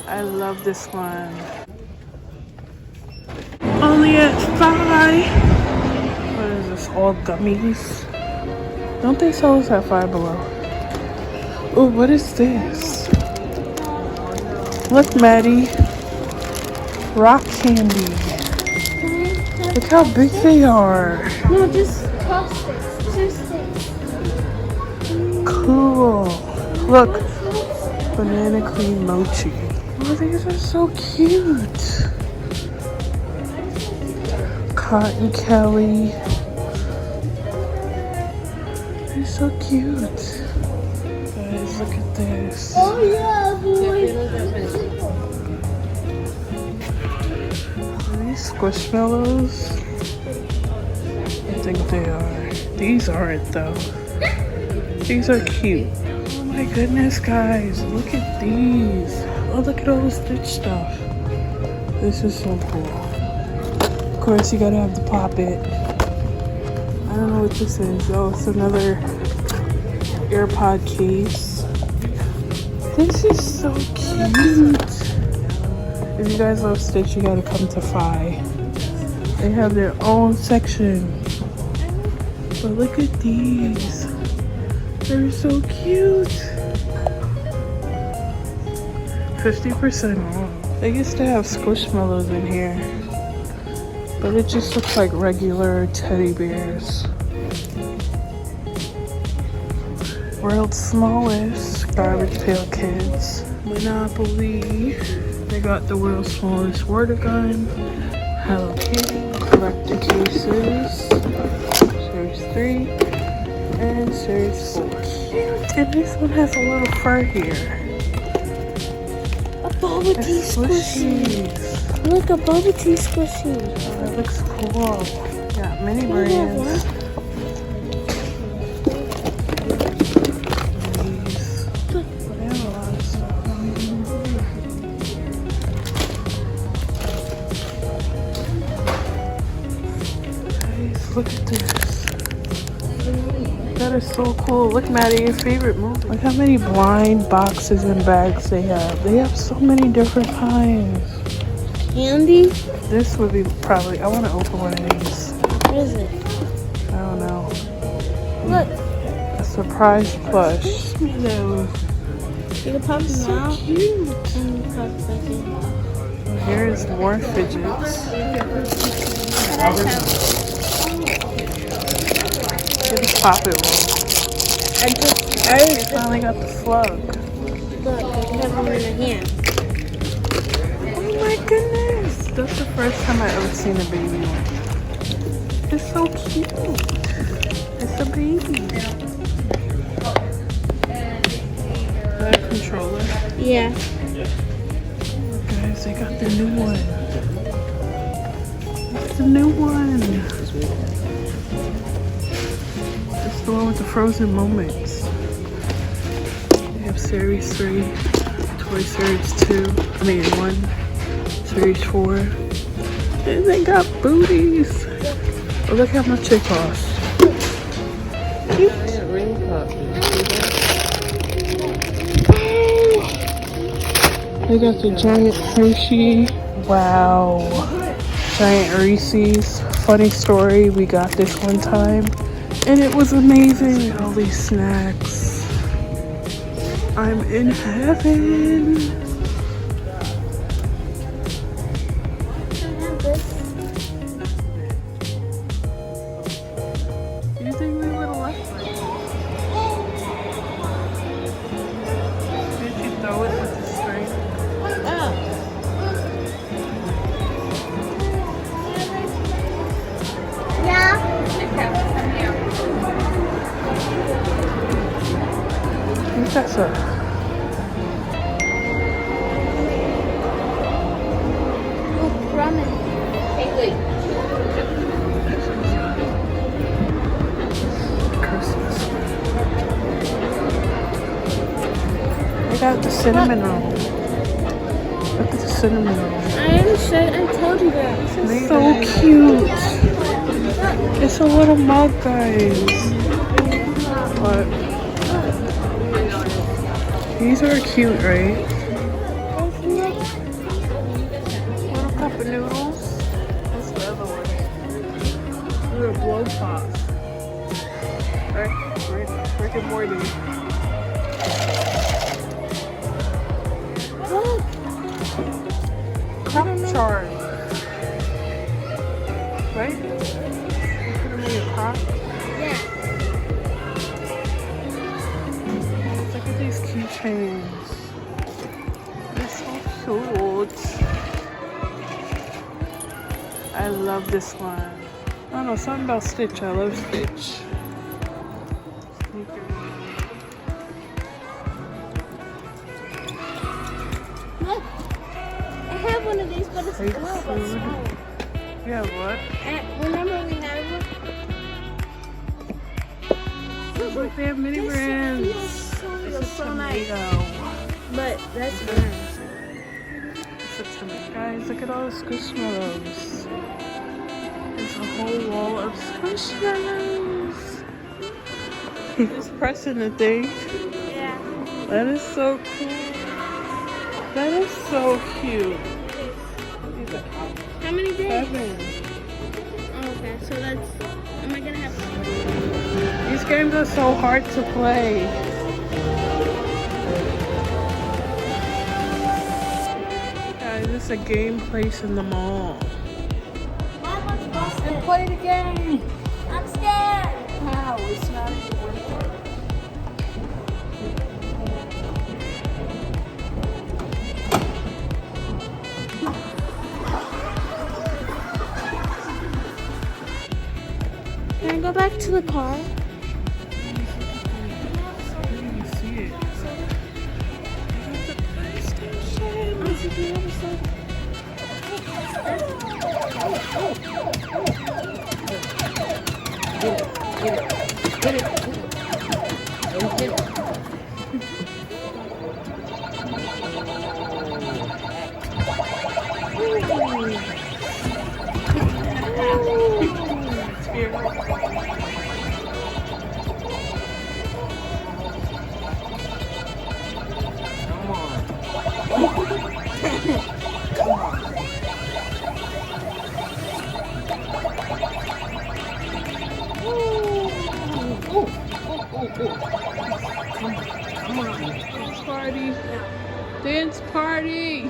I love this one. Only at F.Y.E. What is this? All gummies? Don't they sell us at Five Below? Oh, what is this? Look, Maddie. Rock candy. Look how big they are. No, just chopsticks. Just sticks. Cool. Look. Banana cream mochi. Oh, these are so cute. Cotton Kelly. They're so cute. Guys, look at this. Oh yeah, boy. Are these Squishmallows? I think they are. These aren't though. These are cute. Oh my goodness, guys. Look at these. Oh, look at all the Stitch stuff. This is so cool. Of course, you gotta have the pop it. I don't know what this is. Oh, it's another AirPod case. This is so cute. If you guys love Stitch, you gotta come to F.Y.E. They have their own section. But look at these. They're so cute. 50% off. They used to have Squishmallows in here, but it just looks like regular teddy bears. World's smallest garbage pail kids. Monopoly. They got the world's smallest water gun. Hello Kitty. Collector cases. Series 3 and Series 4. Cute. And this one has a little fur here. A bubble tea squishy. Look, a bubble tea squishy. Oh, that looks cool. Got many brands. Look at this. That is so cool. Look, Maddie, your favorite movie. Look how many blind boxes and bags they have. They have so many different kinds. Candy? This would be probably, I want to open one of these. What is it? I don't know. Look. A surprise plush. Those. You can pop them out. So cute. And pop back in. Well, here is more fidgets. Get a pop it roll. I finally got the slug. Look, I have one in my hand. Oh my goodness. That's the first time I've ever seen a baby one. It's so cute. It's a baby. Is that a controller? Yeah. Guys, they got the new one. It's the new one. It's the one with the frozen moments. They have Series 3, Toy Series 2, I mean 1, Series 4. And they got booties. Oh, look how much they cost. They got the giant Hershey. Wow. Giant Reese's. Funny story, we got this one time and it was amazing. All these snacks. I'm in heaven. Do you think we would have left like that? Did you throw it with the string? Who's that, sir? Christmas. I got the cinnamon roll. Look at the cinnamon roll. I told you that. This is so cute. It's a little mug, guys. But he's These are cute, right? Little cup of noodles. What's the other one? Little blow pop. Rick and Morty. Look. Cup charm. Right? You put them in your crock. Yeah. Look at these keychains. They're so cute. I love this one. I don't know, something about Stitch. I love Stitch. Look. I have one of these, but it's Fake small. food. Yeah, what? Remember we had one? Look, they have mini brands. It's It's a so nice. tomato. But that's good. It's a tomato. Guys, look at all the squishmallows. There's a whole wall of squishmallows. Just pressing the thing. Yeah. That is so cool. That is so cute. These are How many days? 7. Oh, okay, so that's. Am I gonna have? These games are so hard to play. Guys, this is a game place in the mall. Mom, let's bust it. Play the game. I'm scared. How? It's not even working. Can I go back to the car? I didn't even see it. The PlayStation. Oh, so the other side. Come on. Dance party. Dance party.